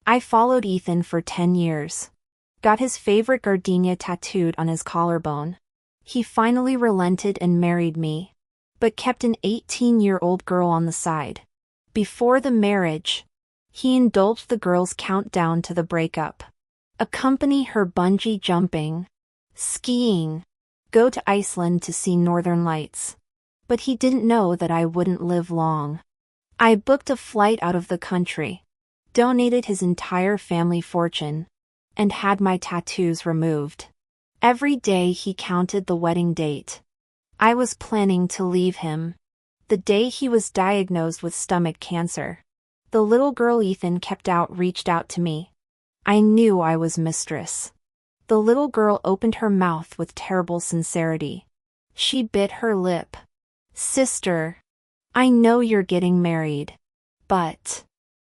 I followed Ethan for 10 years. Got his favorite gardenia tattooed on his collarbone. He finally relented and married me, but kept an 18-year-old girl on the side. Before the marriage, he indulged the girl's countdown to the breakup. Accompany her bungee jumping, skiing, go to Iceland to see northern lights. But he didn't know that I wouldn't live long. I booked a flight out of the country, donated his entire family fortune, and had my tattoos removed. Every day he counted the wedding date. I was planning to leave him. The day he was diagnosed with stomach cancer, the little girl Ethan reached out to me. I knew I was mistress. The little girl opened her mouth with terrible sincerity. She bit her lip. Sister, I know you're getting married, but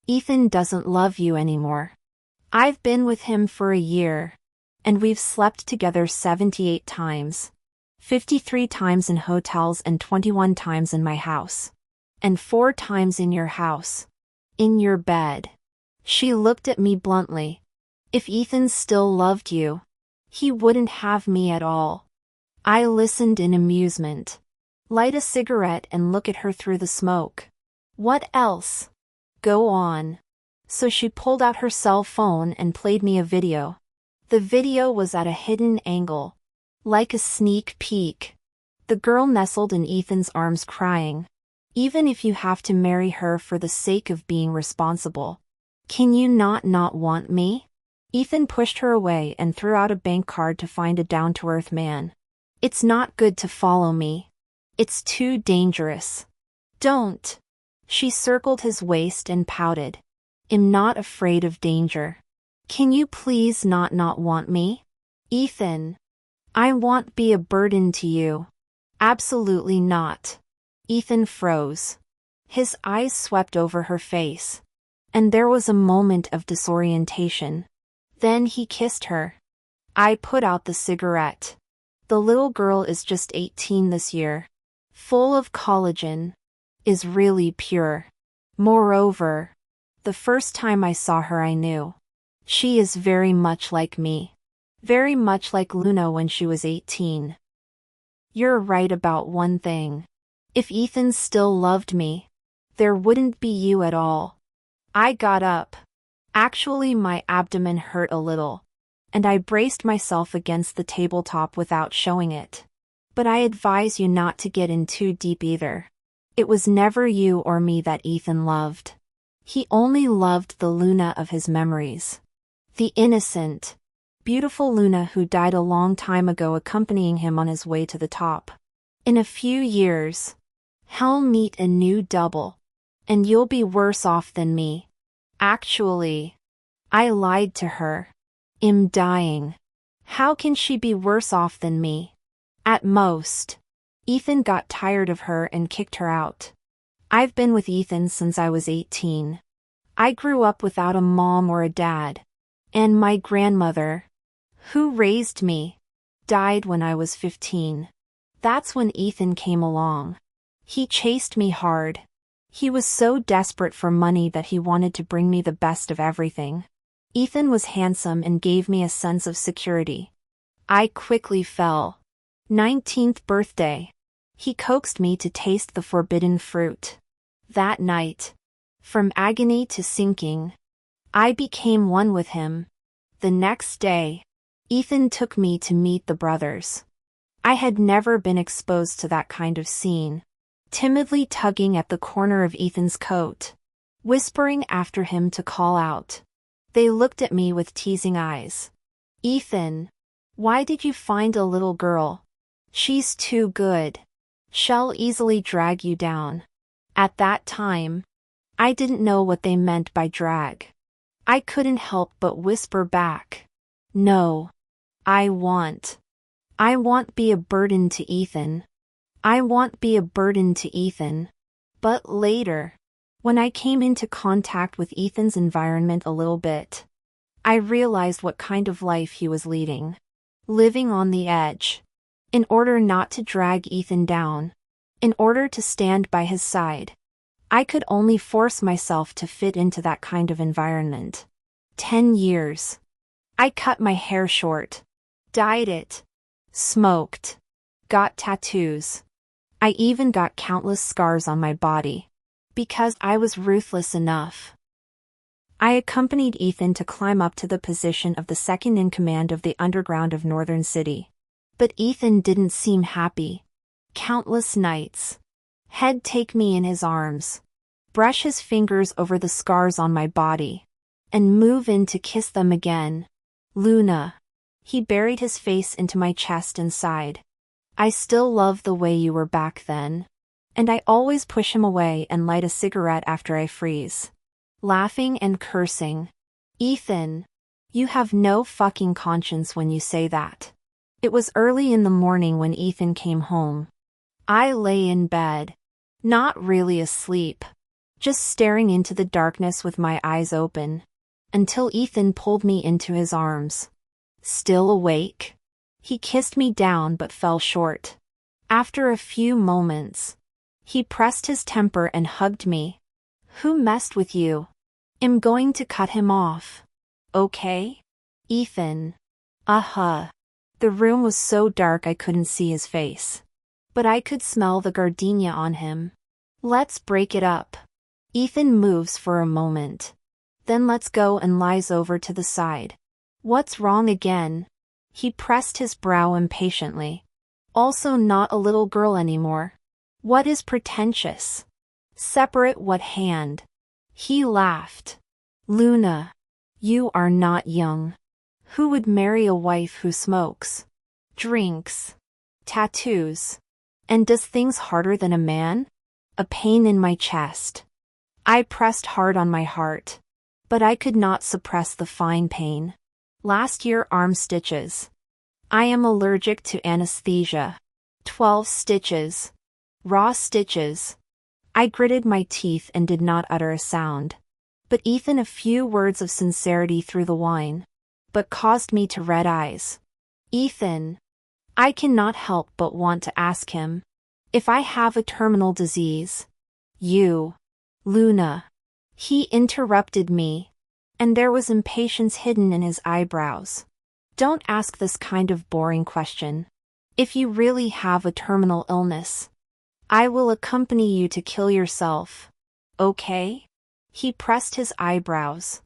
Ethan doesn't love you anymore. I've been with him for a year, and we've slept together 78 times. 53 times in hotels and 21 times in my house. And 4 times in your house. In your bed. She looked at me bluntly. If Ethan still loved you, he wouldn't have me at all. I listened in amusement. Light a cigarette and look at her through the smoke. What else? Go on. So she pulled out her cell phone and played me a video. The video was at a hidden angle, like a sneak peek. The girl nestled in Ethan's arms crying. Even if you have to marry her for the sake of being responsible, can you not want me? Ethan pushed her away and threw out a bank card to find a down-to-earth man. It's not good to follow me. It's too dangerous. Don't. She circled his waist and pouted. I'm not afraid of danger. Can you please not want me? Ethan. I won't be a burden to you. Absolutely not. Ethan froze. His eyes swept over her face. And there was a moment of disorientation. Then he kissed her. I put out the cigarette. The little girl is just 18 this year. Full of collagen. Is really pure. Moreover, the first time I saw her I knew. She is very much like me. Very much like Luna when she was 18. You're right about one thing. If Ethan still loved me, there wouldn't be you at all. I got up. Actually, my abdomen hurt a little, and I braced myself against the tabletop without showing it. But I advise you not to get in too deep either. It was never you or me that Ethan loved. He only loved the Luna of his memories. The innocent, beautiful Luna who died a long time ago accompanying him on his way to the top. In a few years, he'll meet a new double, and you'll be worse off than me. Actually, I lied to her. I'm dying. How can she be worse off than me? At most. Ethan got tired of her and kicked her out. I've been with Ethan since I was 18. I grew up without a mom or a dad. And my grandmother, who raised me, died when I was 15. That's when Ethan came along. He chased me hard. He was so desperate for money that he wanted to bring me the best of everything. Ethan was handsome and gave me a sense of security. I quickly fell. 19th birthday. He coaxed me to taste the forbidden fruit. That night, from agony to sinking, I became one with him. The next day, Ethan took me to meet the brothers. I had never been exposed to that kind of scene. Timidly tugging at the corner of Ethan's coat, whispering after him to call out. They looked at me with teasing eyes. Ethan, why did you find a little girl? She's too good. She'll easily drag you down. At that time, I didn't know what they meant by drag. I couldn't help but whisper back. No. I won't be a burden to Ethan. I won't be a burden to Ethan. But later, when I came into contact with Ethan's environment a little bit, I realized what kind of life he was leading. Living on the edge. In order not to drag Ethan down. In order to stand by his side. I could only force myself to fit into that kind of environment. 10 years. I cut my hair short. Dyed it. Smoked. Got tattoos. I even got countless scars on my body. Because I was ruthless enough. I accompanied Ethan to climb up to the position of the second in command of the underground of Northern City. But Ethan didn't seem happy. Countless nights. He'd take me in his arms. Brush his fingers over the scars on my body. And move in to kiss them again. Luna. He buried his face into my chest and sighed. I still love the way you were back then. And I always push him away and light a cigarette after I freeze. Laughing and cursing. Ethan. You have no fucking conscience when you say that. It was early in the morning when Ethan came home. I lay in bed. Not really asleep. Just staring into the darkness with my eyes open. Until Ethan pulled me into his arms. Still awake? He kissed me down but fell short. After a few moments, he pressed his temper and hugged me. Who messed with you? I'm going to cut him off. Okay? Ethan. The room was so dark I couldn't see his face. But I could smell the gardenia on him. Let's break it up. Ethan moves for a moment. Then lets go and lies over to the side. What's wrong again? He pressed his brow impatiently. Also not a little girl anymore. What is pretentious? Separate what hand? He laughed. Luna. You are not young. Who would marry a wife who smokes? Drinks. Tattoos. And does things harder than a man? A pain in my chest. I pressed hard on my heart. But I could not suppress the fine pain. Last year arm stitches. I am allergic to anesthesia. 12 stitches. Raw stitches. I gritted my teeth and did not utter a sound. But Ethan a few words of sincerity through the wine. But caused me to red eyes. Ethan. I cannot help but want to ask him. If I have a terminal disease. You. Luna. He interrupted me. And there was impatience hidden in his eyebrows. Don't ask this kind of boring question. If you really have a terminal illness, I will accompany you to kill yourself. Okay? He pressed his eyebrows.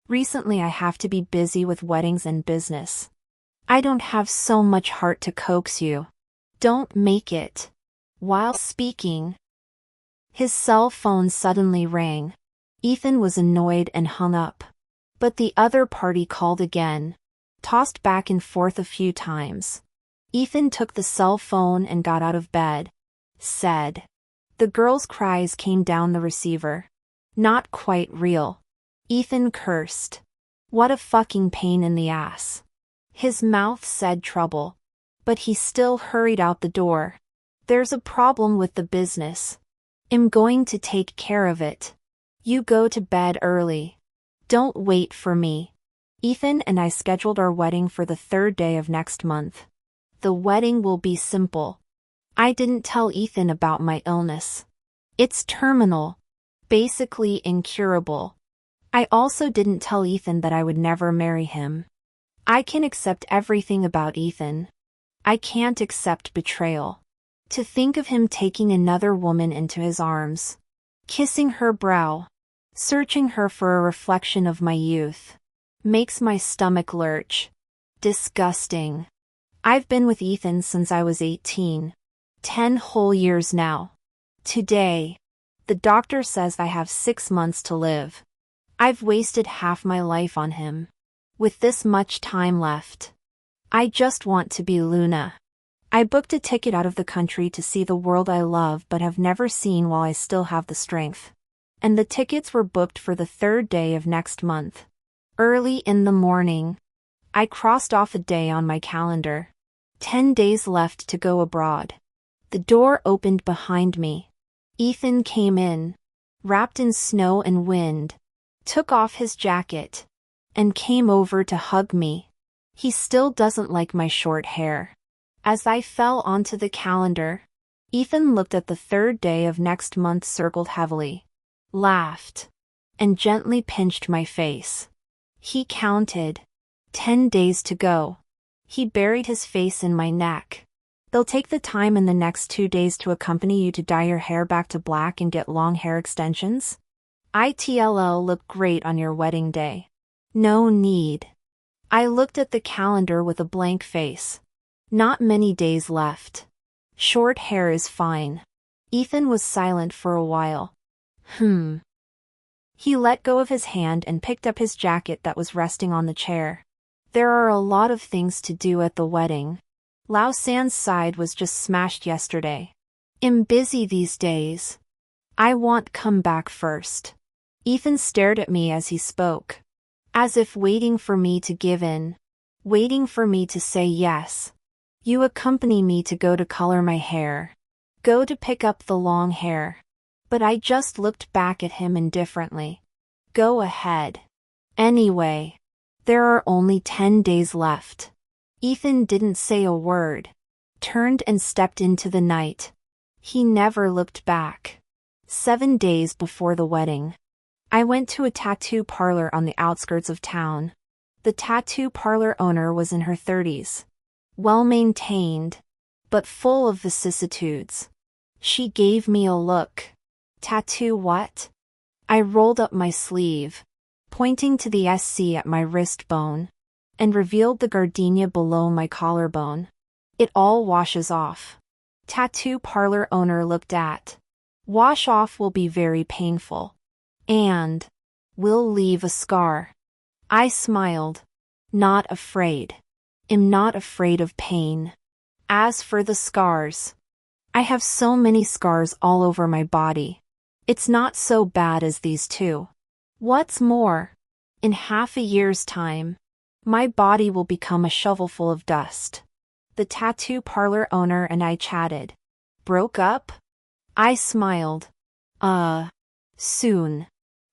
Recently I have to be busy with weddings and business. I don't have so much heart to coax you. Don't make it. While speaking, his cell phone suddenly rang. Ethan was annoyed and hung up. But the other party called again. Tossed back and forth a few times. Ethan took the cell phone and got out of bed. Said. The girl's cries came down the receiver. Not quite real. Ethan cursed. What a fucking pain in the ass. His mouth said trouble. But he still hurried out the door. There's a problem with the business. I'm going to take care of it. You go to bed early. Don't wait for me. Ethan and I scheduled our wedding for the 3rd day of next month. The wedding will be simple. I didn't tell Ethan about my illness. It's terminal. Basically incurable. I also didn't tell Ethan that I would never marry him. I can accept everything about Ethan. I can't accept betrayal. To think of him taking another woman into his arms. Kissing her brow. Searching her for a reflection of my youth. Makes my stomach lurch. Disgusting. I've been with Ethan since I was 18. 10 whole years now. Today, the doctor says I have 6 months to live. I've wasted half my life on him. With this much time left. I just want to be Luna. I booked a ticket out of the country to see the world I love but have never seen while I still have the strength. And the tickets were booked for the 3rd day of next month. Early in the morning. I crossed off a day on my calendar. 10 days left to go abroad. The door opened behind me. Ethan came in. Wrapped in snow and wind. Took off his jacket. And came over to hug me. He still doesn't like my short hair. As I fell onto the calendar, Ethan looked at the 3rd day of next month circled heavily. Laughed. And gently pinched my face. He counted. 10 days to go. He buried his face in my neck. They'll take the time in the next 2 days to accompany you to dye your hair back to black and get long hair extensions. It'll look great on your wedding day. No need. I looked at the calendar with a blank face. Not many days left. Short hair is fine. Ethan was silent for a while. He let go of his hand and picked up his jacket that was resting on the chair. There are a lot of things to do at the wedding. Lao San's side was just smashed yesterday. I'm busy these days. I want come back first. Ethan stared at me as he spoke. As if waiting for me to give in. Waiting for me to say yes. You accompany me to go to color my hair. Go to pick up the long hair. But I just looked back at him indifferently. Go ahead. Anyway. There are only 10 days left. Ethan didn't say a word. Turned and stepped into the night. He never looked back. 7 days before the wedding. I went to a tattoo parlor on the outskirts of town. The tattoo parlor owner was in her 30s. Well-maintained, but full of vicissitudes. She gave me a look. Tattoo what? I rolled up my sleeve, pointing to the SC at my wrist bone, and revealed the gardenia below my collarbone. It all washes off. Tattoo parlor owner looked at. Wash off will be very painful. And will leave a scar. I smiled. Not afraid. Am not afraid of pain. As for the scars, I have so many scars all over my body. It's not so bad as these two. What's more, in half a year's time, my body will become a shovelful of dust. The tattoo parlor owner and I chatted. Broke up? I smiled. Soon.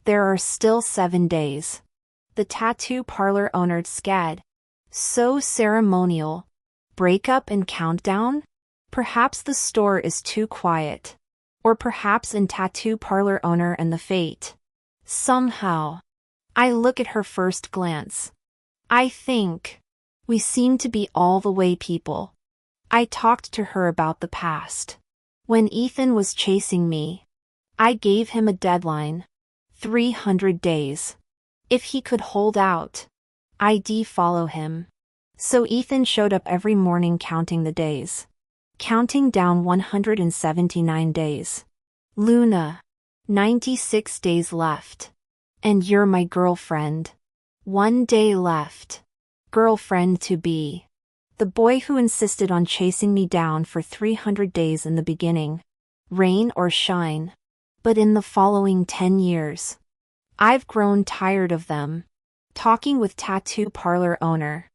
There are still 7 days. The tattoo parlor owner sked. So ceremonial. Break up and countdown? Perhaps the store is too quiet. Or perhaps in tattoo parlor owner and the fate. Somehow. I look at her first glance. I think. We seem to be all the way people. I talked to her about the past. When Ethan was chasing me, I gave him a deadline. 300 days. If he could hold out, I'd follow him. So Ethan showed up every morning counting the days. Counting down 179 days. Luna. 96 days left. And you're my girlfriend. 1 day left. Girlfriend to be. The boy who insisted on chasing me down for 300 days in the beginning. Rain or shine. But in the following 10 years. I've grown tired of them. Talking with tattoo parlor owner.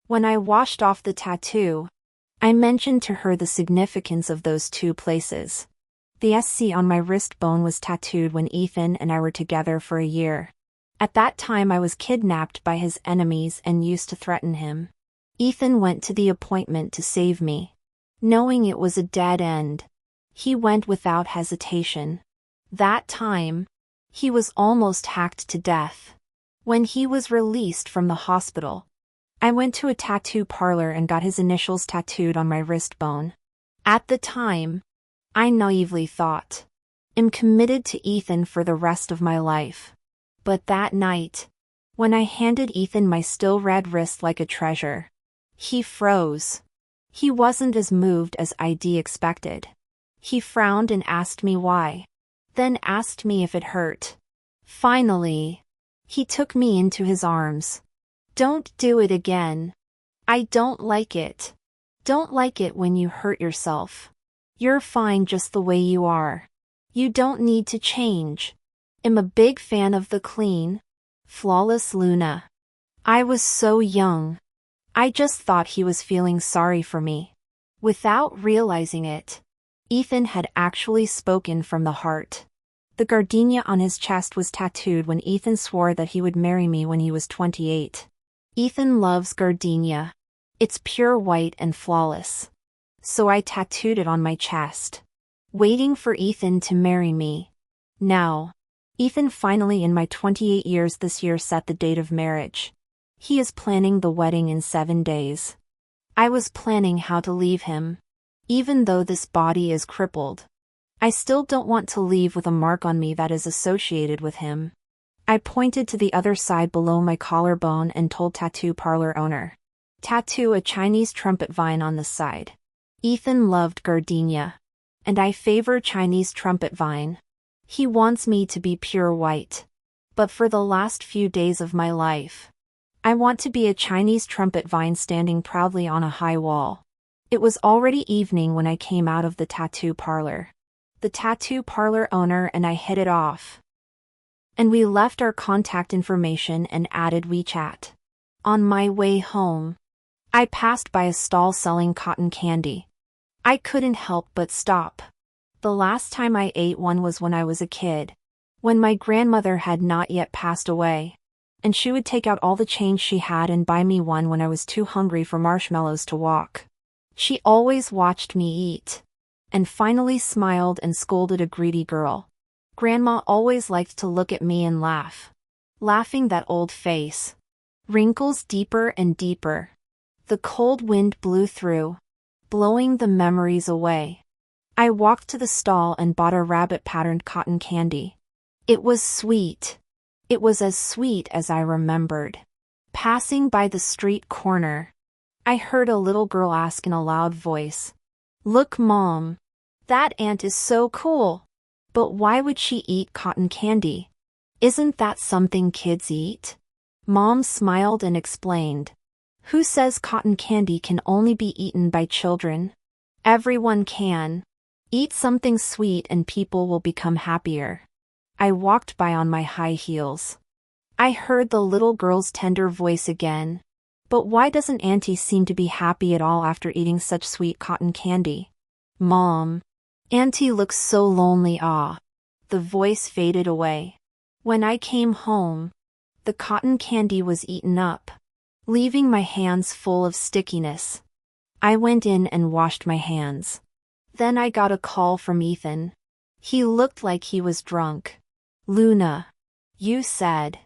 When I washed off the tattoo, I mentioned to her the significance of those two places. The SC on my wrist bone was tattooed when Ethan and I were together for a year. At that time I was kidnapped by his enemies and used to threaten him. Ethan went to the appointment to save me. Knowing it was a dead end, he went without hesitation. That time, he was almost hacked to death. When he was released from the hospital, I went to a tattoo parlor and got his initials tattooed on my wrist bone. At the time, I naively thought, I'm committed to Ethan for the rest of my life. But that night, when I handed Ethan my still red wrist like a treasure, he froze. He wasn't as moved as I'd expected. He frowned and asked me why. Then asked me if it hurt. Finally, he took me into his arms. Don't do it again. I don't like it. Don't like it when you hurt yourself. You're fine just the way you are. You don't need to change. I'm a big fan of the clean, flawless Luna. I was so young. I just thought he was feeling sorry for me. Without realizing it, Ethan had actually spoken from the heart. The gardenia on his chest was tattooed when Ethan swore that he would marry me when he was 28. Ethan loves gardenia. It's pure white and flawless. So I tattooed it on my chest. Waiting for Ethan to marry me. Now, Ethan finally in my 28 years this year set the date of marriage. He is planning the wedding in 7 days. I was planning how to leave him. Even though this body is crippled, I still don't want to leave with a mark on me that is associated with him. I pointed to the other side below my collarbone and told tattoo parlor owner. Tattoo a Chinese trumpet vine on the side. Ethan loved gardenia. And I favor Chinese trumpet vine. He wants me to be pure white. But for the last few days of my life, I want to be a Chinese trumpet vine standing proudly on a high wall. It was already evening when I came out of the tattoo parlor. The tattoo parlor owner and I hit it off. And we left our contact information and added WeChat. On my way home, I passed by a stall selling cotton candy. I couldn't help but stop. The last time I ate one was when I was a kid, when my grandmother had not yet passed away, and she would take out all the change she had and buy me one when I was too hungry for marshmallows to walk. She always watched me eat, and finally smiled and scolded a greedy girl. Grandma always liked to look at me and laugh. Laughing that old face. Wrinkles deeper and deeper. The cold wind blew through, blowing the memories away. I walked to the stall and bought a rabbit-patterned cotton candy. It was sweet. It was as sweet as I remembered. Passing by the street corner, I heard a little girl ask in a loud voice, "Look, Mom, that ant is so cool. But why would she eat cotton candy? Isn't that something kids eat?" Mom smiled and explained, "Who says cotton candy can only be eaten by children? Everyone can. Eat something sweet and people will become happier." I walked by on my high heels. I heard the little girl's tender voice again. "But why doesn't Auntie seem to be happy at all after eating such sweet cotton candy?" "Mom, Auntie looks so lonely." The voice faded away. When I came home, the cotton candy was eaten up, leaving my hands full of stickiness. I went in and washed my hands. Then I got a call from Ethan. He looked like he was drunk. "Luna, you said."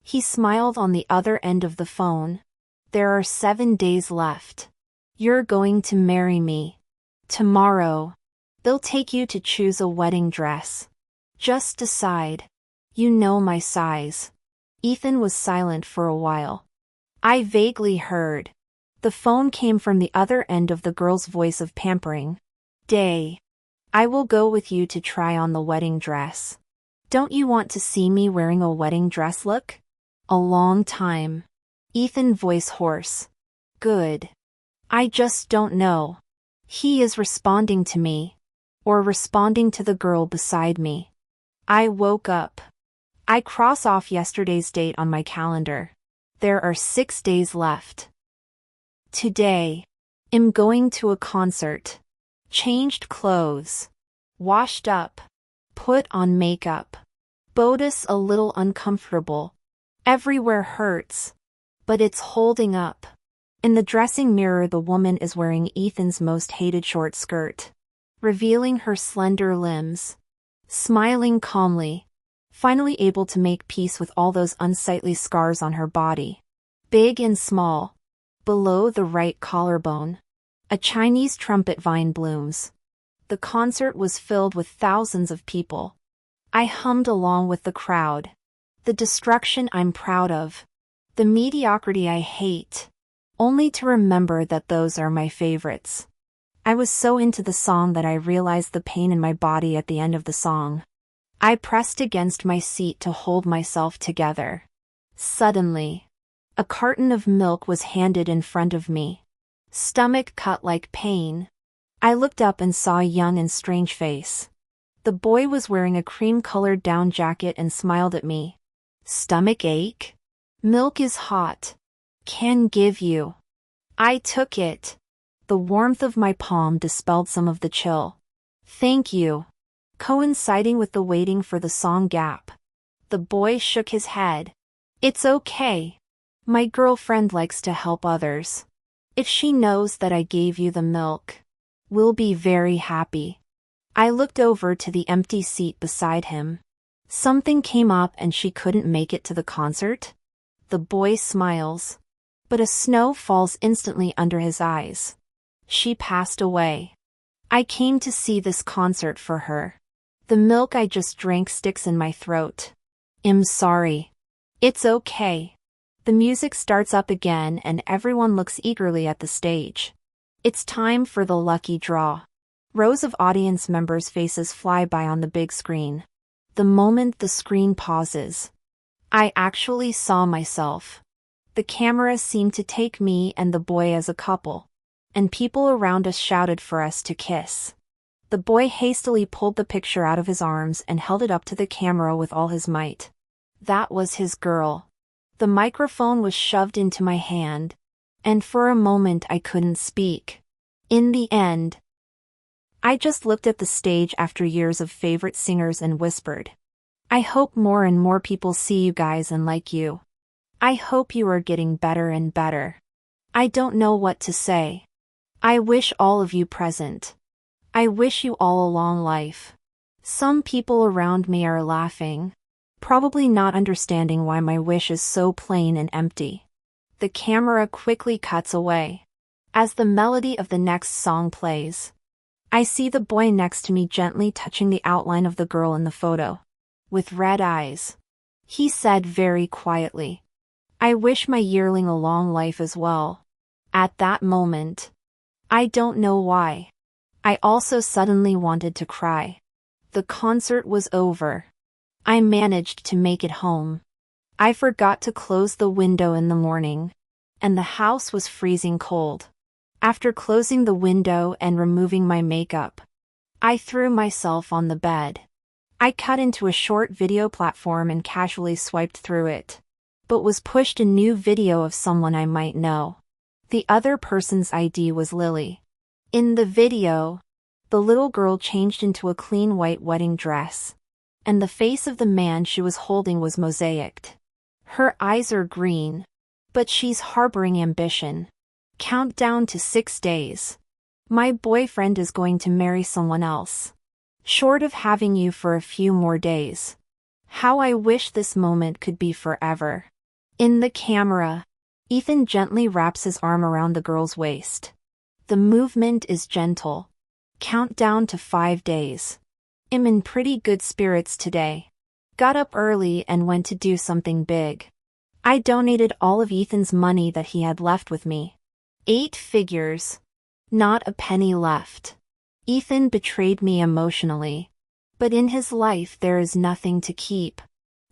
He smiled on the other end of the phone. "There are 7 days left. You're going to marry me. Tomorrow. They'll take you to choose a wedding dress. Just decide. You know my size." Ethan was silent for a while. I vaguely heard. The phone came from the other end of the girl's voice of pampering. "Day. I will go with you to try on the wedding dress. Don't you want to see me wearing a wedding dress look?" "A long time." Ethan voice hoarse. "Good. I just don't know." He is responding to me. Or responding to the girl beside me. I woke up. I cross off yesterday's date on my calendar. There are 6 days left. Today. I'm going to a concert. Changed clothes. Washed up. Put on makeup. Bodice a little uncomfortable. Everywhere hurts. But it's holding up. In the dressing mirror the woman is wearing Ethan's most hated short skirt, revealing her slender limbs. Smiling calmly. Finally able to make peace with all those unsightly scars on her body. Big and small. Below the right collarbone. A Chinese trumpet vine blooms. The concert was filled with thousands of people. I hummed along with the crowd. The destruction I'm proud of. The mediocrity I hate. Only to remember that those are my favorites. I was so into the song that I realized the pain in my body at the end of the song. I pressed against my seat to hold myself together. Suddenly, a carton of milk was handed in front of me. Stomach cut like pain. I looked up and saw a young and strange face. The boy was wearing a cream-colored down jacket and smiled at me. "Stomach ache? Milk is hot. Can give you." I took it. The warmth of my palm dispelled some of the chill. "Thank you." Coinciding with the waiting for the song gap. The boy shook his head. "It's okay. My girlfriend likes to help others. If she knows that I gave you the milk, we'll be very happy." I looked over to the empty seat beside him. Something came up and she couldn't make it to the concert? The boy smiles. But a snow falls instantly under his eyes. She passed away. I came to see this concert for her. The milk I just drank sticks in my throat. I'm sorry. It's okay. The music starts up again and everyone looks eagerly at the stage. It's time for the lucky draw. Rows of audience members' faces fly by on the big screen. The moment the screen pauses, I actually saw myself. The camera seemed to take me and the boy as a couple, and people around us shouted for us to kiss. The boy hastily pulled the picture out of his arms and held it up to the camera with all his might. That was his girl. The microphone was shoved into my hand, and for a moment I couldn't speak. In the end, I just looked at the stage after years of favorite singers and whispered, I hope more and more people see you guys and like you. I hope you are getting better and better. I don't know what to say. I wish all of you present. I wish you all a long life. Some people around me are laughing, probably not understanding why my wish is so plain and empty. The camera quickly cuts away. As the melody of the next song plays, I see the boy next to me gently touching the outline of the girl in the photo. With red eyes, he said very quietly, I wish my yearling a long life as well. At that moment, I don't know why, I also suddenly wanted to cry. The concert was over. I managed to make it home. I forgot to close the window in the morning, and the house was freezing cold. After closing the window and removing my makeup, I threw myself on the bed. I cut into a short video platform and casually swiped through it, but was pushed a new video of someone I might know. The other person's ID was Lily. In the video, the little girl changed into a clean white wedding dress, and the face of the man she was holding was mosaicked. Her eyes are green, but she's harboring ambition. Countdown to 6 days. My boyfriend is going to marry someone else. Short of having you for a few more days. How I wish this moment could be forever. In the camera, Ethan gently wraps his arm around the girl's waist. The movement is gentle. Countdown to 5 days. I'm in pretty good spirits today. Got up early and went to do something big. I donated all of Ethan's money that he had left with me. 8 figures. Not a penny left. Ethan betrayed me emotionally. But in his life there is nothing to keep.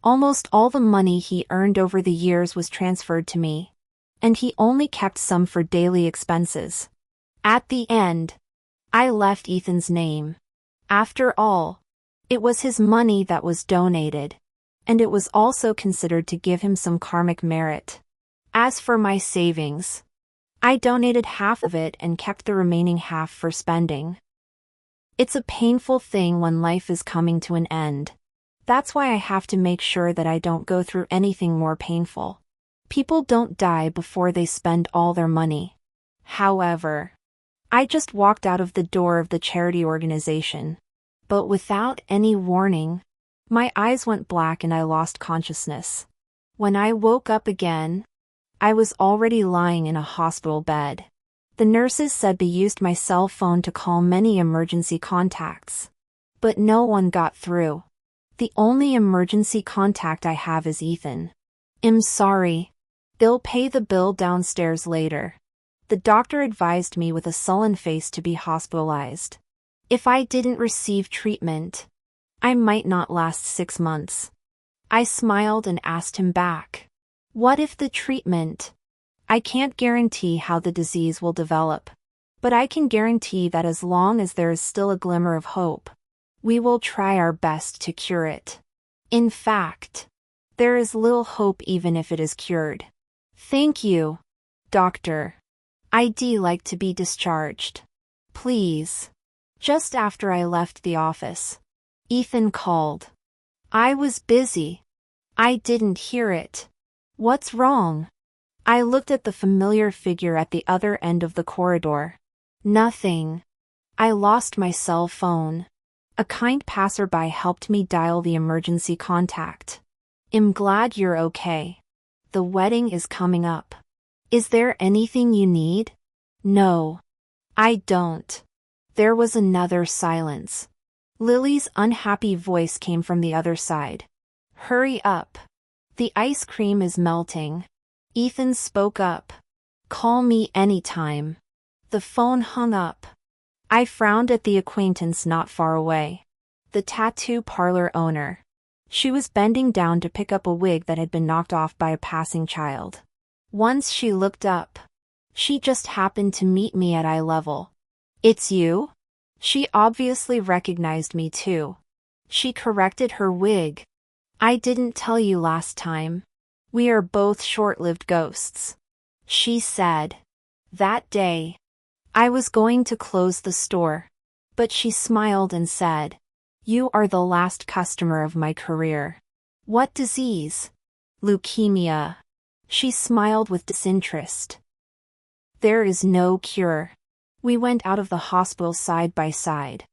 Almost all the money he earned over the years was transferred to me. And he only kept some for daily expenses. At the end, I left Ethan's name. After all, it was his money that was donated. And it was also considered to give him some karmic merit. As for my savings, I donated half of it and kept the remaining half for spending. It's a painful thing when life is coming to an end. That's why I have to make sure that I don't go through anything more painful. People don't die before they spend all their money. However, I just walked out of the door of the charity organization. But without any warning, my eyes went black and I lost consciousness. When I woke up again, I was already lying in a hospital bed. The nurses said they used my cell phone to call many emergency contacts. But no one got through. The only emergency contact I have is Ethan. I'm sorry. They'll pay the bill downstairs later. The doctor advised me with a sullen face to be hospitalized. If I didn't receive treatment, I might not last 6 months. I smiled and asked him back. What if the treatment? I can't guarantee how the disease will develop. But I can guarantee that as long as there is still a glimmer of hope, we will try our best to cure it. In fact, there is little hope even if it is cured. Thank you, doctor. I'd like to be discharged. Please. Just after I left the office, Ethan called. I was busy. I didn't hear it. What's wrong? I looked at the familiar figure at the other end of the corridor. Nothing. I lost my cell phone. A kind passerby helped me dial the emergency contact. I'm glad you're okay. The wedding is coming up. Is there anything you need? No. I don't. There was another silence. Lily's unhappy voice came from the other side. Hurry up. The ice cream is melting. Ethan spoke up. Call me anytime. The phone hung up. I frowned at the acquaintance not far away. The tattoo parlor owner. She was bending down to pick up a wig that had been knocked off by a passing child. Once she looked up. She just happened to meet me at eye level. It's you? She obviously recognized me too. She corrected her wig. I didn't tell you last time. We are both short-lived ghosts. She said. That day, I was going to close the store. But she smiled and said, You are the last customer of my career. What disease? Leukemia. She smiled with disinterest. There is no cure. We went out of the hospital side by side.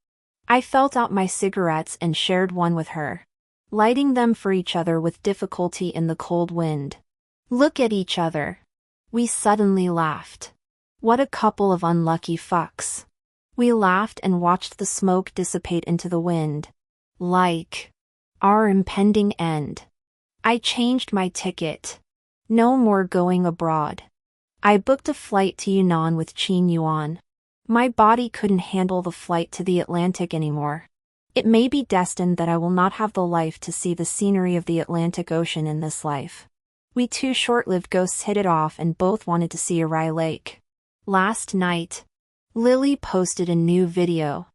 I felt out my cigarettes and shared one with her, lighting them for each other with difficulty in the cold wind. Look at each other. We suddenly laughed. What a couple of unlucky fucks. We laughed and watched the smoke dissipate into the wind. Like our impending end. I changed my ticket. No more going abroad. I booked a flight to Yunnan with Qin Yuan. My body couldn't handle the flight to the Atlantic anymore. It may be destined that I will not have the life to see the scenery of the Atlantic Ocean in this life. We two short-lived ghosts hit it off and both wanted to see Uri Lake. Last night, Lily posted a new video.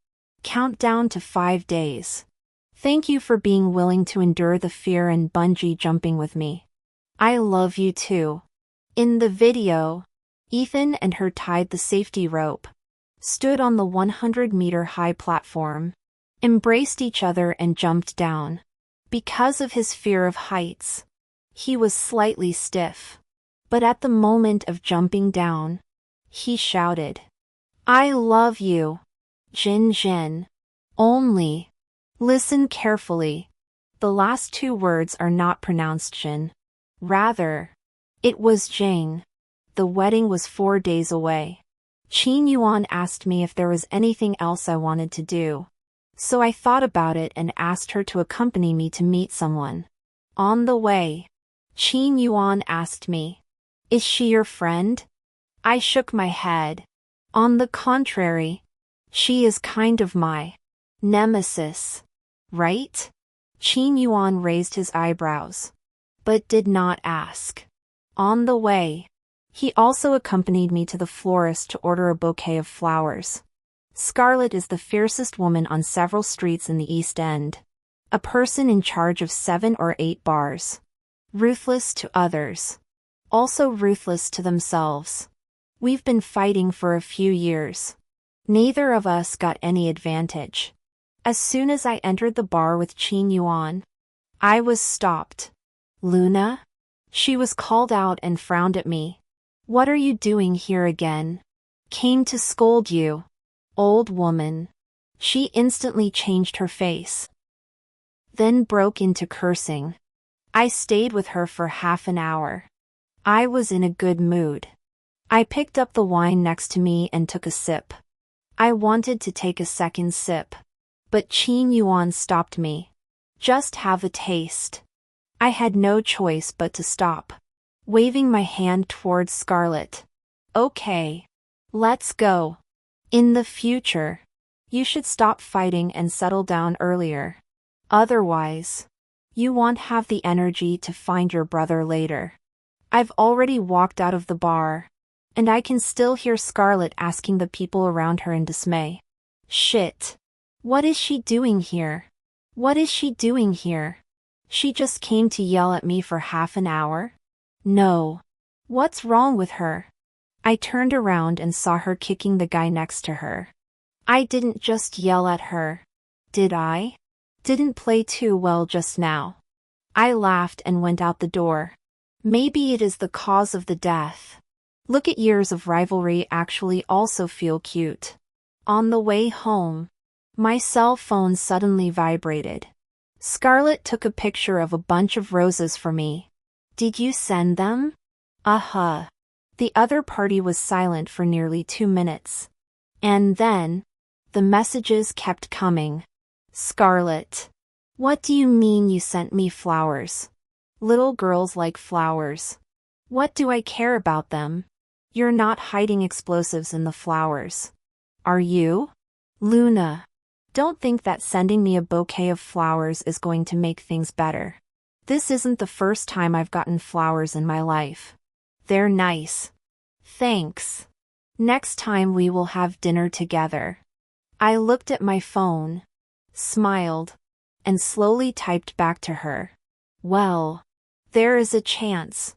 Countdown to 5 days. Thank you for being willing to endure the fear and bungee jumping with me. I love you too. In the video, Ethan and her tied the safety rope, stood on the 100-meter high platform, embraced each other and jumped down. Because of his fear of heights, he was slightly stiff. But at the moment of jumping down, he shouted, I love you. Jin Jin. Only. Listen carefully. The last two words are not pronounced Jin. Rather, it was Jane. The wedding was 4 days away. Qin Yuan asked me if there was anything else I wanted to do. So I thought about it and asked her to accompany me to meet someone. On the way, Qin Yuan asked me, Is she your friend? I shook my head. On the contrary, she is kind of my nemesis. Right? Qin Yuan raised his eyebrows, but did not ask. On the way, he also accompanied me to the florist to order a bouquet of flowers. Scarlett is the fiercest woman on several streets in the East End. A person in charge of 7 or 8 bars. Ruthless to others. Also ruthless to themselves. We've been fighting for a few years. Neither of us got any advantage. As soon as I entered the bar with Qin Yuan, I was stopped. Luna? She was called out and frowned at me. What are you doing here again? Came to scold you. Old woman. She instantly changed her face. Then broke into cursing. I stayed with her for half an hour. I was in a good mood. I picked up the wine next to me and took a sip. I wanted to take a second sip. But Qin Yuan stopped me. Just have a taste. I had no choice but to stop, waving my hand towards Scarlett. Okay. Let's go. In the future, you should stop fighting and settle down earlier. Otherwise, you won't have the energy to find your brother later. I've already walked out of the bar, and I can still hear Scarlett asking the people around her in dismay. Shit. What is she doing here? What is she doing here? She just came to yell at me for half an hour? No. What's wrong with her? I turned around and saw her kicking the guy next to her. I didn't just yell at her. Did I? Didn't play too well just now. I laughed and went out the door. Maybe it is the cause of the death. Look at years of rivalry actually also feel cute. On the way home, My cell phone suddenly vibrated. Scarlett took a picture of a bunch of roses for me. Did you send them? Uh-huh. The other party was silent for nearly 2 minutes. And then, the messages kept coming. Scarlett. What do you mean you sent me flowers? Little girls like flowers. What do I care about them? You're not hiding explosives in the flowers. Are you? Luna. Don't think that sending me a bouquet of flowers is going to make things better. This isn't the first time I've gotten flowers in my life. They're nice. Thanks. Next time we will have dinner together. I looked at my phone, smiled, and slowly typed back to her. Well, there is a chance.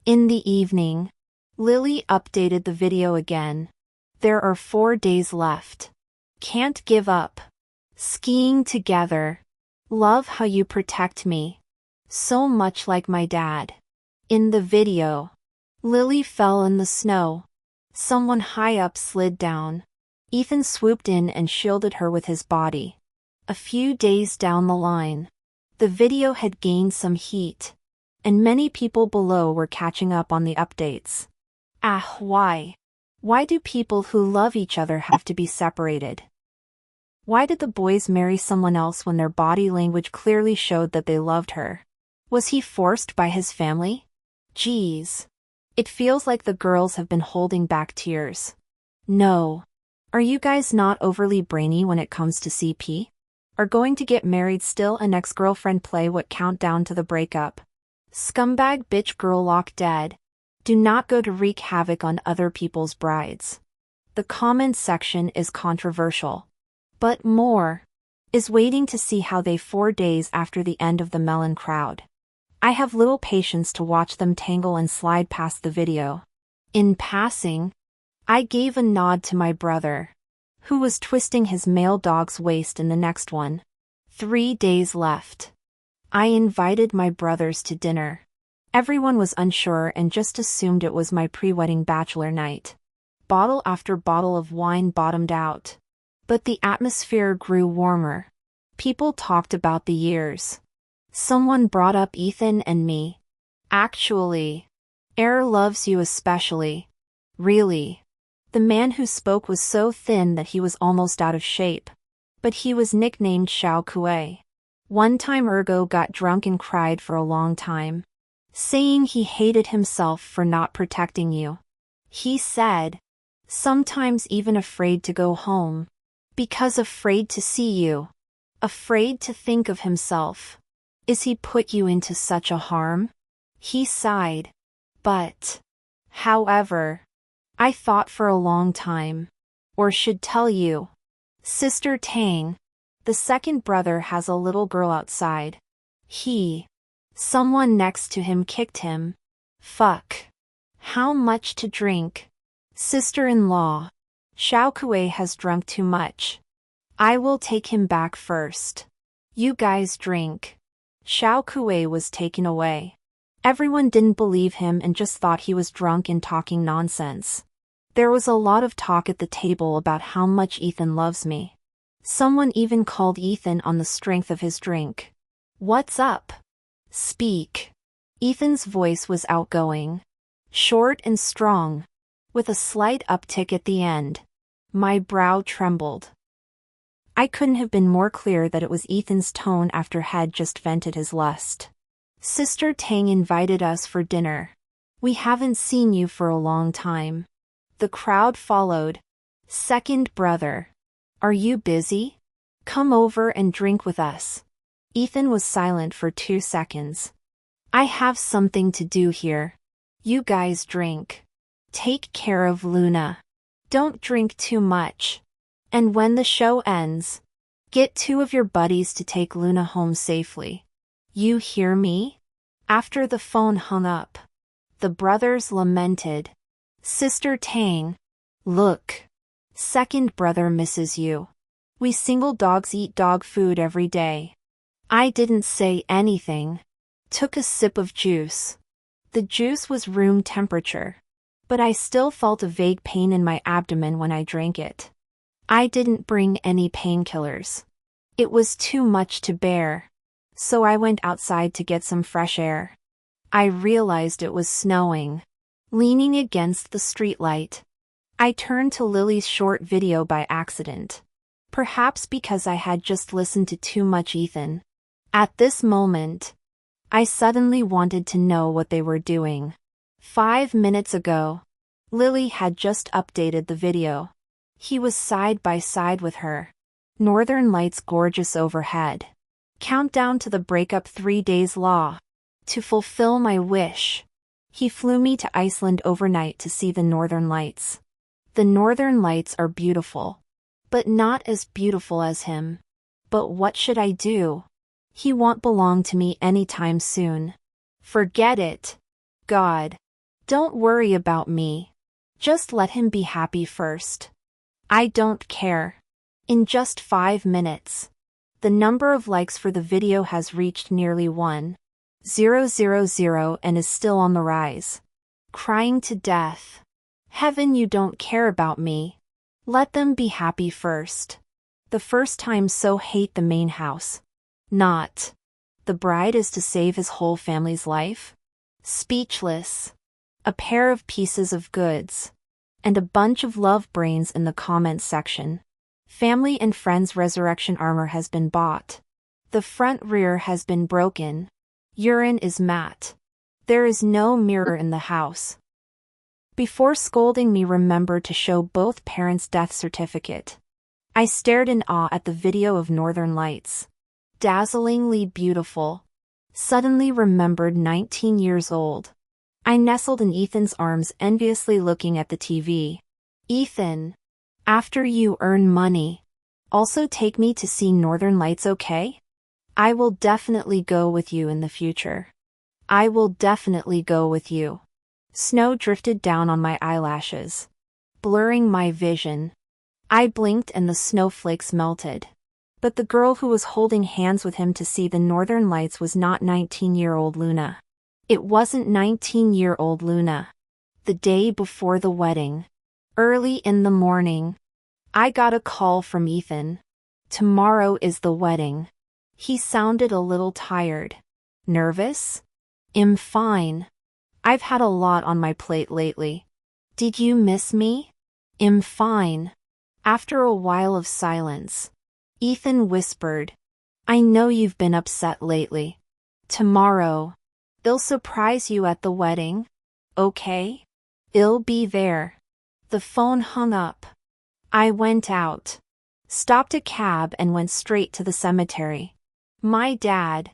In the evening, Lily updated the video again. There are 4 days left. Can't give up. Skiing together. Love how you protect me. So much like my dad. In the video, Lily fell in the snow. Someone high up slid down. Ethan swooped in and shielded her with his body. A few days down the line, the video had gained some heat, and many people below were catching up on the updates. Why? Why do people who love each other have to be separated? Why did the boys marry someone else when their body language clearly showed that they loved her? Was he forced by his family? Geez. It feels like the girls have been holding back tears. No. Are you guys not overly brainy when it comes to CP? Are going to get married still an ex-girlfriend play what countdown to the breakup? Scumbag bitch girl lock dead. Do not go to wreak havoc on other people's brides. The comments section is controversial. But more is waiting to see how they 4 days after the end of the melon crowd. I have little patience to watch them tangle and slide past the video. In passing, I gave a nod to my brother, who was twisting his male dog's waist in the next one. 3 days left. I invited my brothers to dinner. Everyone was unsure and just assumed it was my pre-wedding bachelor night. Bottle after bottle of wine bottomed out. But the atmosphere grew warmer. People talked about the years. Someone brought up Ethan and me. Actually, Air loves you especially. Really. The man who spoke was so thin that he was almost out of shape. But he was nicknamed Xiao Kuei. One time Ergo got drunk and cried for a long time, saying he hated himself for not protecting you. He said, sometimes even afraid to go home. Because afraid to see you. Afraid to think of himself. Is he put you into such a harm? He sighed. But, however, I thought for a long time. Or should tell you. Sister Tang, the second brother, has a little girl outside. Someone next to him kicked him. Fuck. How much to drink? Sister-in-law. Xiao Kuei has drunk too much. I will take him back first. You guys drink. Xiao Kuei was taken away. Everyone didn't believe him and just thought he was drunk and talking nonsense. There was a lot of talk at the table about how much Ethan loves me. Someone even called Ethan on the strength of his drink. What's up? Speak. Ethan's voice was outgoing. Short and strong. With a slight uptick at the end. My brow trembled. I couldn't have been more clear that it was Ethan's tone after had just vented his lust. Sister Tang invited us for dinner. We haven't seen you for a long time. The crowd followed. Second brother. Are you busy? Come over and drink with us. Ethan was silent for 2 seconds. I have something to do here. You guys drink. Take care of Luna. Don't drink too much. And when the show ends, get 2 of your buddies to take Luna home safely. You hear me? After the phone hung up, the brothers lamented. Sister Tang. Look. Second brother misses you. We single dogs eat dog food every day. I didn't say anything. Took a sip of juice. The juice was room temperature. But I still felt a vague pain in my abdomen when I drank it. I didn't bring any painkillers. It was too much to bear. So I went outside to get some fresh air. I realized it was snowing. Leaning against the streetlight, I turned to Lily's short video by accident. Perhaps because I had just listened to too much Ethan. At this moment, I suddenly wanted to know what they were doing. 5 minutes ago, Lily had just updated the video. He was side by side with her. Northern lights gorgeous overhead. Countdown to the breakup 3 days law. To fulfill my wish, he flew me to Iceland overnight to see the northern lights. The northern lights are beautiful, but not as beautiful as him. But what should I do? He won't belong to me anytime soon. Forget it. God. Don't worry about me. Just let him be happy first. I don't care. In just 5 minutes, the number of likes for the video has reached nearly 1,000 and is still on the rise. Crying to death. Heaven, you don't care about me. Let them be happy first. The first time so hate the main house. Not. The bride is to save his whole family's life? Speechless. A pair of pieces of goods. And a bunch of love brains in the comments section. Family and friends resurrection armor has been bought. The front rear has been broken. Urine is matte. There is no mirror in the house. Before scolding me, remember to show both parents' death certificate. I stared in awe at the video of northern lights. Dazzlingly beautiful. Suddenly remembered 19 years old. I nestled in Ethan's arms, enviously looking at the TV. Ethan. After you earn money, also take me to see northern lights, okay? I will definitely go with you in the future. I will definitely go with you. Snow drifted down on my eyelashes, blurring my vision. I blinked and the snowflakes melted. But the girl who was holding hands with him to see the northern lights was not 19-year-old Luna. It wasn't 19-year-old Luna. The day before the wedding. Early in the morning, I got a call from Ethan. Tomorrow is the wedding. He sounded a little tired. Nervous? I'm fine. I've had a lot on my plate lately. Did you miss me? I'm fine. After a while of silence, Ethan whispered, I know you've been upset lately. Tomorrow, they'll surprise you at the wedding. Okay? I'll be there. The phone hung up. I went out, stopped a cab and went straight to the cemetery. My dad,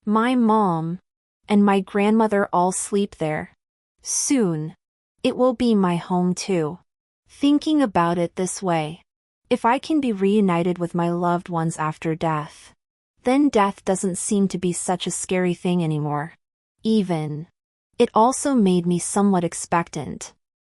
my mom, and my grandmother all sleep there. Soon, it will be my home too. Thinking about it this way, if I can be reunited with my loved ones after death, then death doesn't seem to be such a scary thing anymore. Even. It also made me somewhat expectant.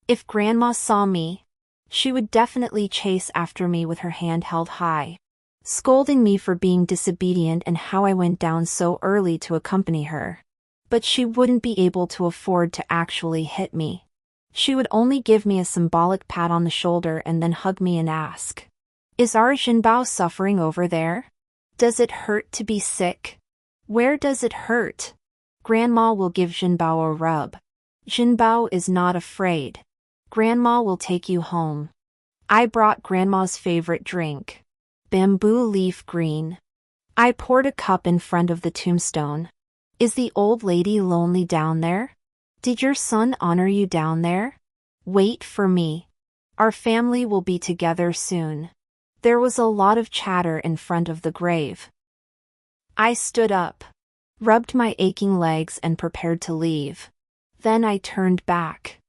If Grandma saw me, she would definitely chase after me with her hand held high, scolding me for being disobedient and how I went down so early to accompany her. But she wouldn't be able to afford to actually hit me. She would only give me a symbolic pat on the shoulder and then hug me and ask, Is our Jinbao suffering over there? Does it hurt to be sick? Where does it hurt? Grandma will give Jinbao a rub. Jinbao is not afraid. Grandma will take you home. I brought Grandma's favorite drink. Bamboo leaf green. I poured a cup in front of the tombstone. Is the old lady lonely down there? Did your son honor you down there? Wait for me. Our family will be together soon. There was a lot of chatter in front of the grave. I stood up, rubbed my aching legs and prepared to leave. Then I turned back.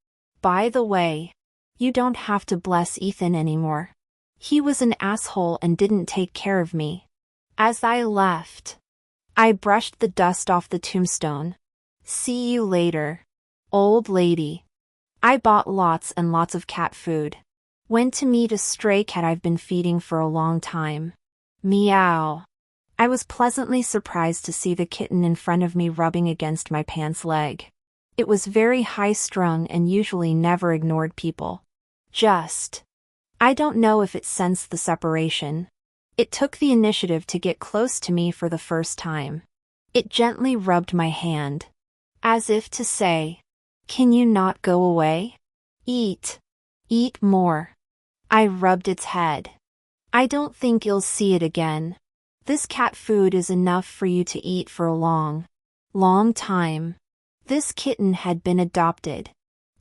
By the way, you don't have to bless Ethan anymore. He was an asshole and didn't take care of me. As I left, I brushed the dust off the tombstone. See you later, old lady. I bought lots and lots of cat food. Went to meet a stray cat I've been feeding for a long time. Meow. I was pleasantly surprised to see the kitten in front of me rubbing against my pants leg. It was very high-strung and usually never ignored people. Just I don't know if it sensed the separation. It took the initiative to get close to me for the first time. It gently rubbed my hand, as if to say, "Can you not go away? Eat. Eat more." I rubbed its head. "I don't think you'll see it again. This cat food is enough for you to eat for a long, long time." This kitten had been adopted,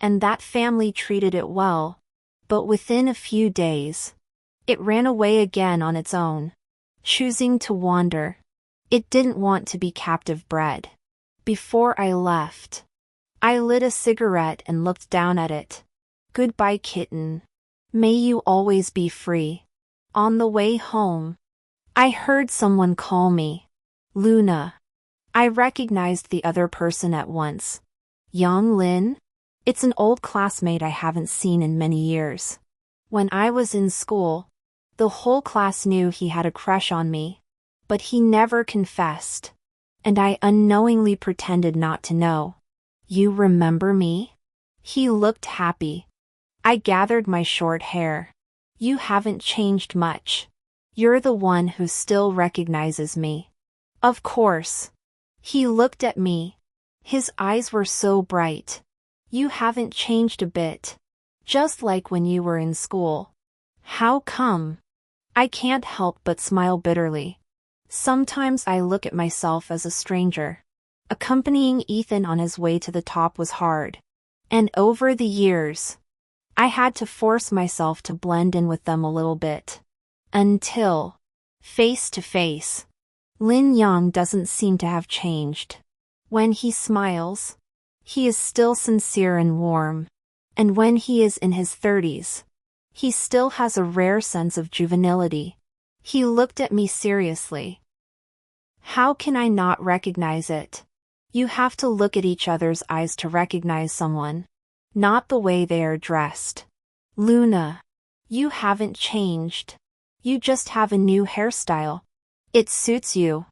and that family treated it well, but within a few days, it ran away again on its own, choosing to wander. It didn't want to be captive bred. Before I left, I lit a cigarette and looked down at it. "Goodbye, kitten. May you always be free." On the way home, I heard someone call me Luna. I recognized the other person at once. Young Lin? It's an old classmate I haven't seen in many years. When I was in school, the whole class knew he had a crush on me, but he never confessed, and I unknowingly pretended not to know. "You remember me?" He looked happy. I gathered my short hair. "You haven't changed much. You're the one who still recognizes me." "Of course." He looked at me. His eyes were so bright. "You haven't changed a bit. Just like when you were in school." "How come?" I can't help but smile bitterly. Sometimes I look at myself as a stranger. Accompanying Ethan on his way to the top was hard. And over the years, I had to force myself to blend in with them a little bit. Until, face to face, Lin Yang doesn't seem to have changed. When he smiles, he is still sincere and warm. And when he is in his 30s, he still has a rare sense of juvenility. He looked at me seriously. "How can I not recognize it? You have to look at each other's eyes to recognize someone, not the way they are dressed. Luna, you haven't changed. You just have a new hairstyle. It suits you."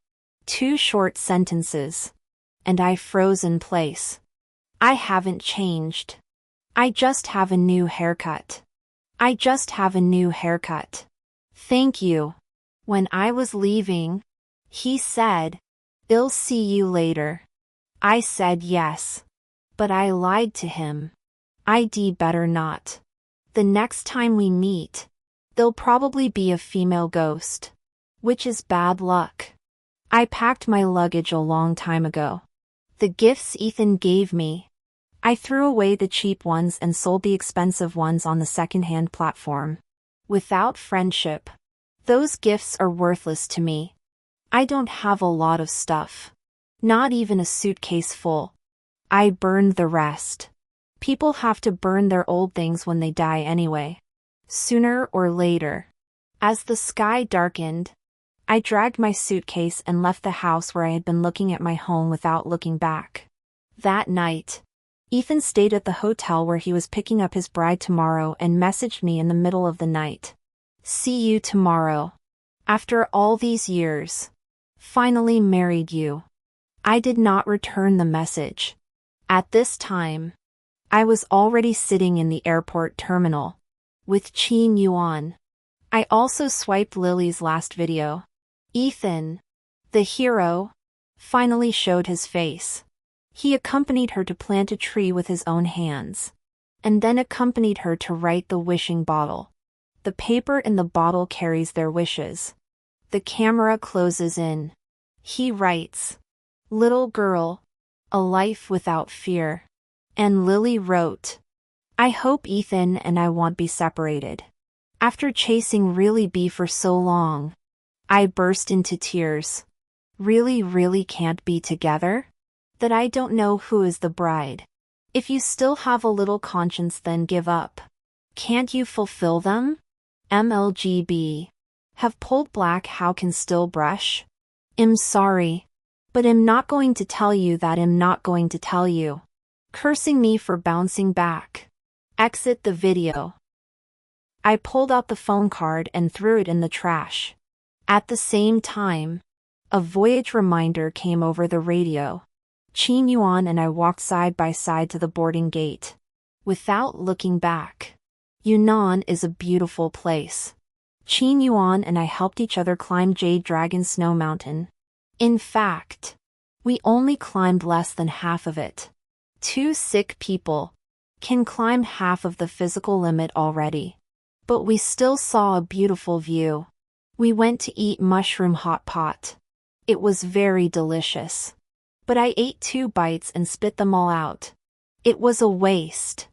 2 short sentences. And I froze in place. I haven't changed. I just have a new haircut. I just have a new haircut. "Thank you." When I was leaving, he said, "I'll see you later." I said yes. But I lied to him. I'd better not. The next time we meet, there'll probably be a female ghost, which is bad luck. I packed my luggage a long time ago. The gifts Ethan gave me, I threw away the cheap ones and sold the expensive ones on the second-hand platform. Without friendship, those gifts are worthless to me. I don't have a lot of stuff. Not even a suitcase full. I burned the rest. People have to burn their old things when they die anyway. Sooner or later. As the sky darkened, I dragged my suitcase and left the house where I had been looking at my home without looking back. That night, Ethan stayed at the hotel where he was picking up his bride tomorrow and messaged me in the middle of the night. "See you tomorrow. After all these years. Finally married you." I did not return the message. At this time, I was already sitting in the airport terminal with Qin Yuan. I also swiped Lily's last video. Ethan, the hero, finally showed his face. He accompanied her to plant a tree with his own hands, and then accompanied her to write the wishing bottle. The paper in the bottle carries their wishes. The camera closes in. He writes, "Little girl, a life without fear." And Lily wrote, "I hope Ethan and I won't be separated." After chasing Really B for so long, I burst into tears. Really can't be together? That I don't know who is the bride. If you still have a little conscience, then give up. Can't you fulfill them? MLGB. Have pulled black, how can still brush? I'm sorry. But I'm not going to tell you that I'm not going to tell you. Cursing me for bouncing back. Exit the video. I pulled out the phone card and threw it in the trash. At the same time, a voyage reminder came over the radio. Qin Yuan and I walked side by side to the boarding gate. Without looking back. Yunnan is a beautiful place. Qin Yuan and I helped each other climb Jade Dragon Snow Mountain. In fact, we only climbed less than half of it. 2 sick people can climb half of the physical limit already. But we still saw a beautiful view. We went to eat mushroom hot pot. It was very delicious. But I ate 2 bites and spit them all out. It was a waste.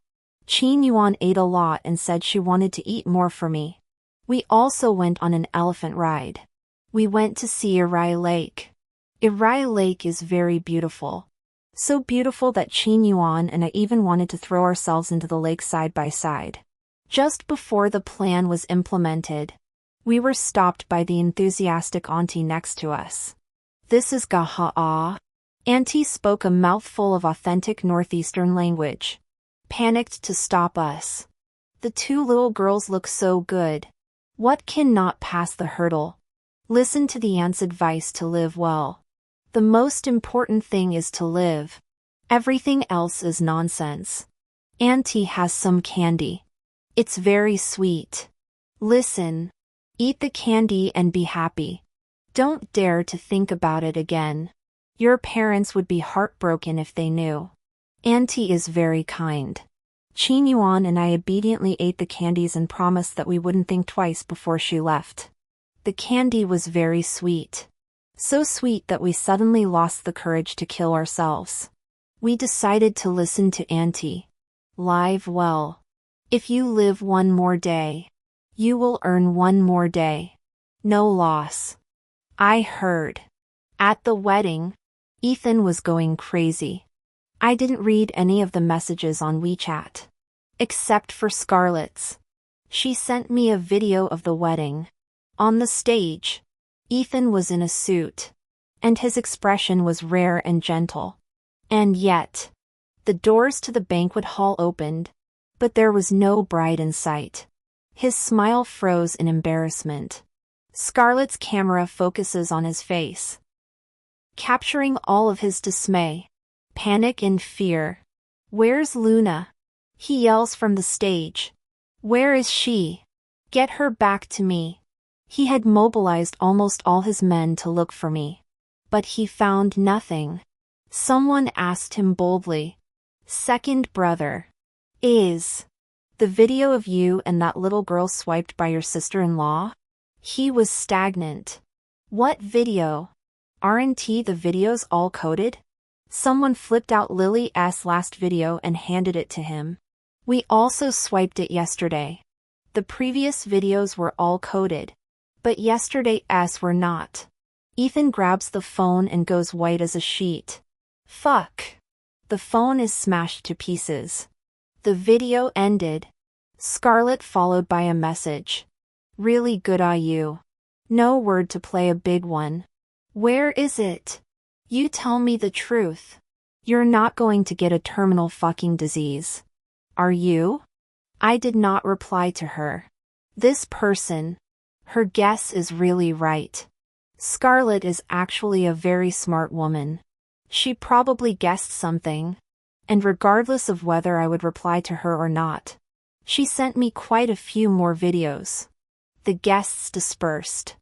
Qin Yuan ate a lot and said she wanted to eat more for me. We also went on an elephant ride. We went to see Irai Lake. Irai Lake is very beautiful. So beautiful that Qin Yuan and I even wanted to throw ourselves into the lake side by side. Just before the plan was implemented, we were stopped by the enthusiastic auntie next to us. This is Gaha'a. Auntie spoke a mouthful of authentic northeastern language. Panicked to stop us. The 2 little girls look so good. What cannot pass the hurdle? Listen to the aunt's advice to live well. The most important thing is to live. Everything else is nonsense. Auntie has some candy. It's very sweet. Listen. Eat the candy and be happy. Don't dare to think about it again. Your parents would be heartbroken if they knew. Auntie is very kind. Qin Yuan and I obediently ate the candies and promised that we wouldn't think twice before she left. The candy was very sweet. So sweet that we suddenly lost the courage to kill ourselves. We decided to listen to Auntie. Live well. If you live 1 more day, you will earn 1 more day. No loss. I heard. At the wedding, Ethan was going crazy. I didn't read any of the messages on WeChat. Except for Scarlett's. She sent me a video of the wedding. On the stage, Ethan was in a suit. And his expression was rare and gentle. And yet, the doors to the banquet hall opened, but there was no bride in sight. His smile froze in embarrassment. Scarlett's camera focuses on his face, capturing all of his dismay, panic and fear. Where's Luna? He yells from the stage. Where is she? Get her back to me. He had mobilized almost all his men to look for me. But he found nothing. Someone asked him boldly. Second brother. Is the video of you and that little girl swiped by your sister-in-law? He was stagnant. What video? Aren't the videos all coded? Someone flipped out Lily's last video and handed it to him. We also swiped it yesterday. The previous videos were all coded. But yesterday's were not. Ethan grabs the phone and goes white as a sheet. Fuck. The phone is smashed to pieces. The video ended. Scarlett followed by a message. Really good you. No word to play a big one. Where is it? You tell me the truth. You're not going to get a terminal fucking disease. Are you? I did not reply to her. This person. Her guess is really right. Scarlett is actually a very smart woman. She probably guessed something. And regardless of whether I would reply to her or not, she sent me quite a few more videos. The guests dispersed.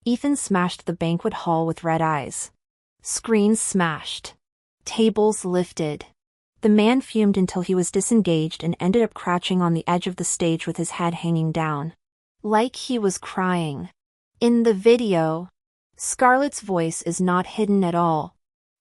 Ethan smashed the banquet hall with red eyes. Screens smashed. Tables lifted. The man fumed until he was disengaged and ended up crouching on the edge of the stage with his head hanging down. Like he was crying. In the video, Scarlett's voice is not hidden at all.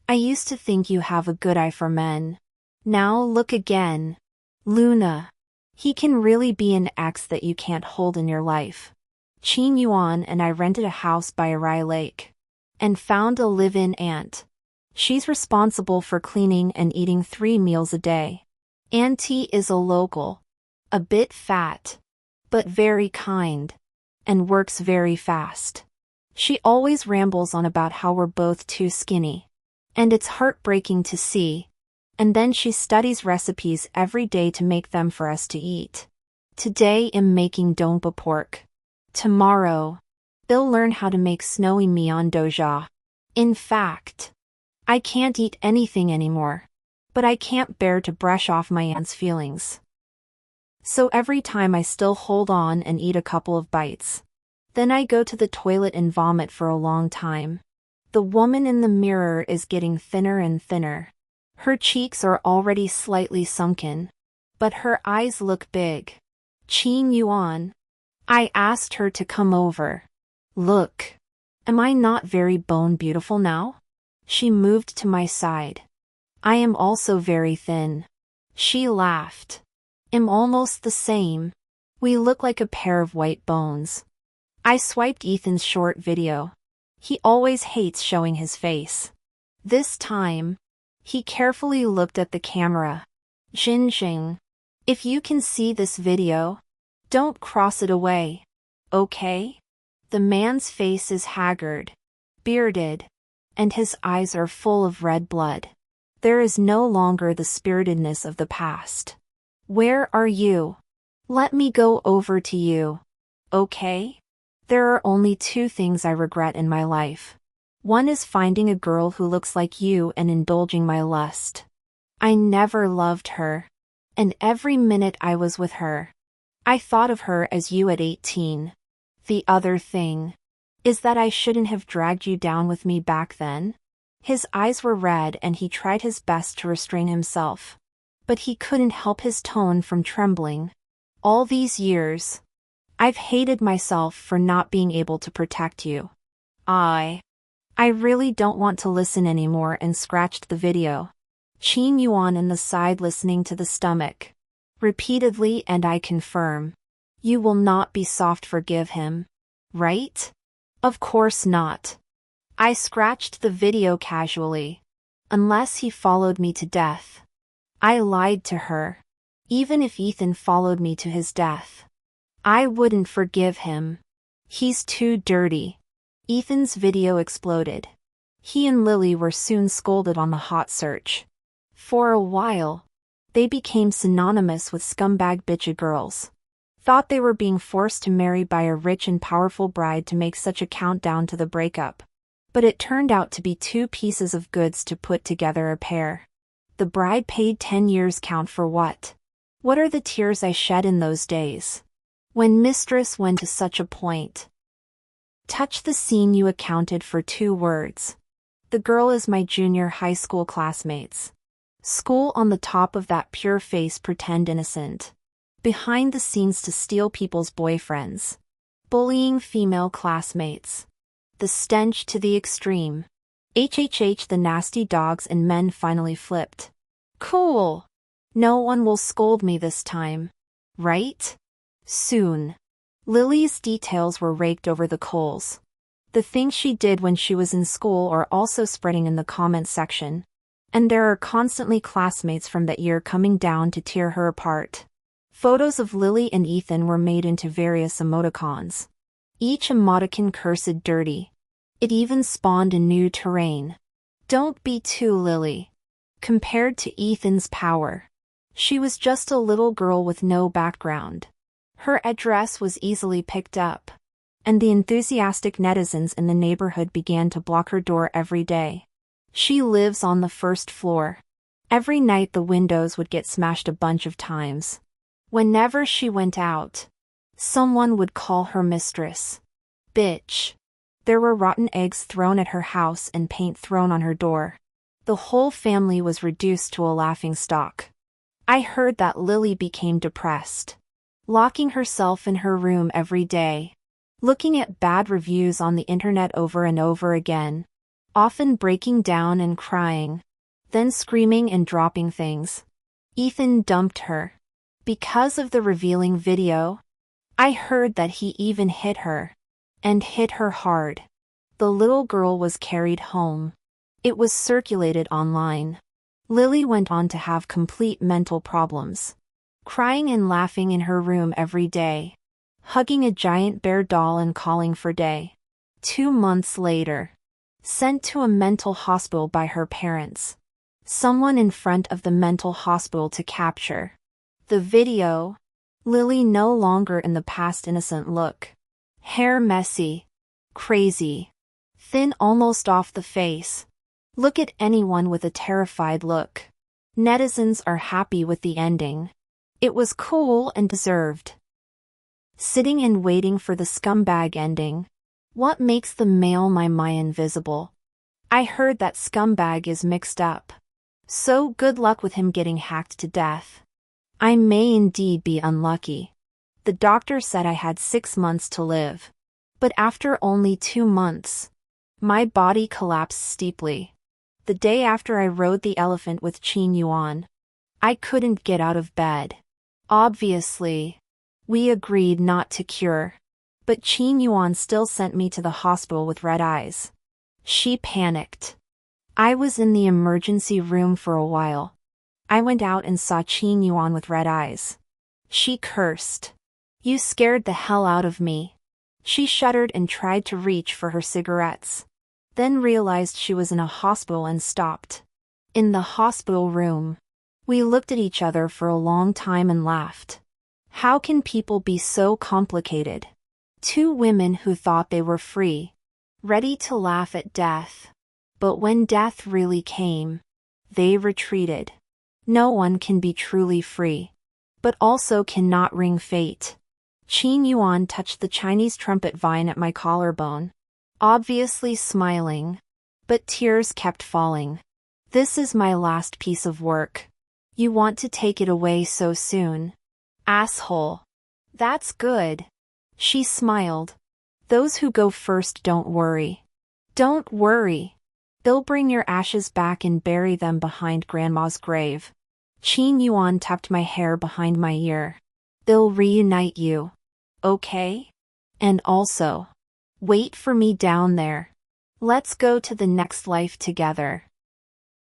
I used to think you have a good eye for men. Now look again. Luna. He can really be an ex that you can't hold in your life. Qin Yuan and I rented a house by Irai Lake. And found a live-in aunt. She's responsible for cleaning and eating 3 meals a day. Auntie is a local. A bit fat. But very kind. And works very fast. She always rambles on about how we're both too skinny. And it's heartbreaking to see. And then she studies recipes every day to make them for us to eat. Today I'm making dongpa pork. Tomorrow, they'll learn how to make snowy mian doja. In fact, I can't eat anything anymore. But I can't bear to brush off my aunt's feelings. So every time I still hold on and eat a couple of bites. Then I go to the toilet and vomit for a long time. The woman in the mirror is getting thinner and thinner. Her cheeks are already slightly sunken. But her eyes look big. Qin Yuan. I asked her to come over. Look. Am I not very bone beautiful now? She moved to my side. I am also very thin. She laughed. Am almost the same. We look like a pair of white bones. I swiped Ethan's short video. He always hates showing his face. This time, he carefully looked at the camera. Jinjing. If you can see this video, don't cross it away. Okay? The man's face is haggard, bearded, and his eyes are full of red blood. There is no longer the spiritedness of the past. Where are you? Let me go over to you. Okay? There are only two things I regret in my life. One is finding a girl who looks like you and indulging my lust. I never loved her. And every minute I was with her, I thought of her as you at 18. The other thing is that I shouldn't have dragged you down with me back then. His eyes were red and he tried his best to restrain himself. But he couldn't help his tone from trembling. All these years, I've hated myself for not being able to protect you. I really don't want to listen anymore and scratched the video. Qin Yuan in the side listening to the stomach. Repeatedly, and I confirm. You will not be soft, forgive him. Right? Of course not. I scratched the video casually. Unless he followed me to death. I lied to her. Even if Ethan followed me to his death, I wouldn't forgive him. He's too dirty. Ethan's video exploded. He and Lily were soon scolded on the hot search. For a while, they became synonymous with scumbag bitchy girls. Thought they were being forced to marry by a rich and powerful bride to make such a countdown to the breakup. But it turned out to be two pieces of goods to put together a pair. The bride paid 10 years count for what? What are the tears I shed in those days? When mistress went to such a point. Touch the scene you accounted for 2 words. The girl is my junior high school classmates. School on the top of that pure face, pretend innocent. Behind the scenes to steal people's boyfriends. Bullying female classmates. The stench to the extreme. HHH, the nasty dogs and men finally flipped. Cool. No one will scold me this time. Right? Soon. Lily's details were raked over the coals. The things she did when she was in school are also spreading in the comments section. And there are constantly classmates from that year coming down to tear her apart. Photos of Lily and Ethan were made into various emoticons. Each emoticon cursed dirty. It even spawned a new terrain. Don't be too Lily. Compared to Ethan's power. She was just a little girl with no background. Her address was easily picked up. And the enthusiastic netizens in the neighborhood began to block her door every day. She lives on the first floor. Every night the windows would get smashed a bunch of times. Whenever she went out, someone would call her mistress. Bitch. There were rotten eggs thrown at her house and paint thrown on her door. The whole family was reduced to a laughingstock. I heard that Lily became depressed. Locking herself in her room every day. Looking at bad reviews on the internet over and over again. Often breaking down and crying. Then screaming and dropping things. Ethan dumped her. Because of the revealing video, I heard that he even hit her. And hit her hard. The little girl was carried home. It was circulated online. Lily went on to have complete mental problems. Crying and laughing in her room every day. Hugging a giant bear doll and calling for day. 2 months later. Sent to a mental hospital by her parents. Someone in front of the mental hospital to capture the video. Lily no longer in the past innocent look. Hair messy. Crazy. Thin almost off the face. Look at anyone with a terrified look. Netizens are happy with the ending. It was cool and deserved. Sitting and waiting for the scumbag ending. What makes the male my invisible? I heard that scumbag is mixed up. So good luck with him getting hacked to death. I may indeed be unlucky. The doctor said I had 6 months to live. But after only 2 months, my body collapsed steeply. The day after I rode the elephant with Qin Yuan, I couldn't get out of bed. Obviously, we agreed not to cure. But Qin Yuan still sent me to the hospital with red eyes. She panicked. I was in the emergency room for a while. I went out and saw Qin Yuan with red eyes. She cursed. You scared the hell out of me. She shuddered and tried to reach for her cigarettes. Then realized she was in a hospital and stopped. In the hospital room, we looked at each other for a long time and laughed. How can people be so complicated? Two women who thought they were free, ready to laugh at death. But when death really came, they retreated. No one can be truly free, but also cannot ring fate. Qin Yuan touched the Chinese trumpet vine at my collarbone, obviously smiling, but tears kept falling. This is my last piece of work. You want to take it away so soon? Asshole. That's good. She smiled. Those who go first don't worry. Don't worry. They'll bring your ashes back and bury them behind Grandma's grave. Qin Yuan tucked my hair behind my ear. They'll reunite you. Okay? And also, wait for me down there. Let's go to the next life together.